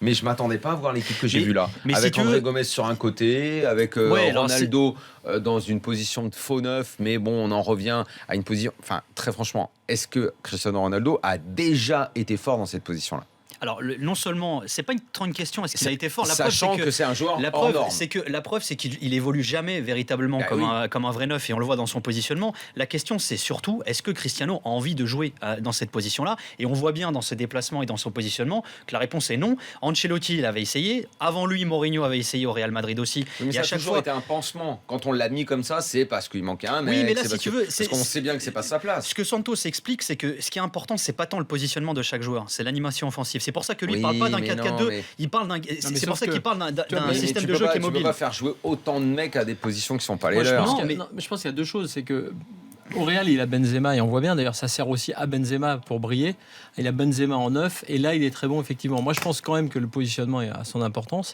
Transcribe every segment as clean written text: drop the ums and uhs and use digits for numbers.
Mais je m'attendais pas à voir l'équipe que j'ai vue là. Mais avec si André Gomes sur un côté, avec Ronaldo dans une position de faux neuf. Mais bon, on en revient à une position... Enfin, très franchement, est-ce que Cristiano Ronaldo a déjà été fort dans cette position-là ? Alors, non seulement, c'est pas tant une question, est-ce qu'il a été fort ? Sachant que c'est un joueur hors norme. La preuve, c'est qu'il évolue jamais véritablement comme un vrai neuf, et on le voit dans son positionnement. La question, c'est surtout, est-ce que Cristiano a envie de jouer dans cette position-là ? Et on voit bien dans ses déplacements et dans son positionnement que la réponse est non. Ancelotti, il avait essayé. Avant lui, Mourinho avait essayé au Real Madrid aussi. Oui, mais ça a toujours été un pansement. Quand on l'a mis comme ça, c'est parce qu'il manquait un mec. Oui, mais là, parce qu'on sait bien que c'est pas sa place. Ce que Santos explique, c'est que ce qui est important, c'est pas tant le positionnement de chaque joueur, c'est l'animation offensive. C'est pour ça que lui parle pas d'un 4-4-2, il parle d'un. C'est pour ça qu'il parle d'un système de jeu qui est mobile. Tu peux pas faire jouer autant de mecs à des positions qui sont pas les leurs. Mais je pense qu'il y a deux choses, c'est que au Real, il a Benzema et on voit bien, d'ailleurs ça sert aussi à Benzema pour briller. Il a Benzema en neuf et là il est très bon effectivement. Moi je pense quand même que le positionnement a son importance.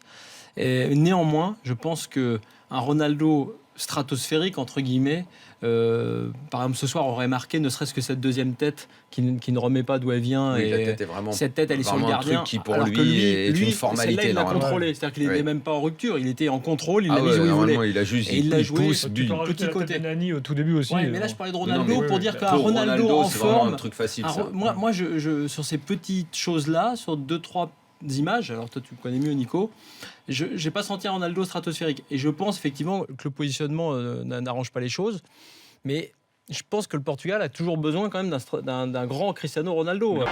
Et néanmoins, je pense que un Ronaldo stratosphérique entre guillemets, par exemple ce soir aurait marqué ne serait-ce que cette deuxième tête qui ne remet pas d'où elle vient. Oui, et la tête est vraiment, cette tête elle est sur le gardien, un truc qui pour lui est une formalité. Celle-là, il l'a contrôlé, c'est-à-dire qu'il n'était même pas en rupture, il était en contrôle, il l'a mis où il voulait. Il a juste et il l'a joué petit côté Nani au tout début aussi. Ouais, mais là je parlais de Ronaldo pour dire qu'un Ronaldo en forme, un truc facile. Moi sur ces petites choses là, sur 2-3 images, alors toi tu connais mieux Nico, je n'ai pas senti un Ronaldo stratosphérique et je pense effectivement que le positionnement n'arrange pas les choses, mais je pense que le Portugal a toujours besoin quand même d'un grand Cristiano Ronaldo.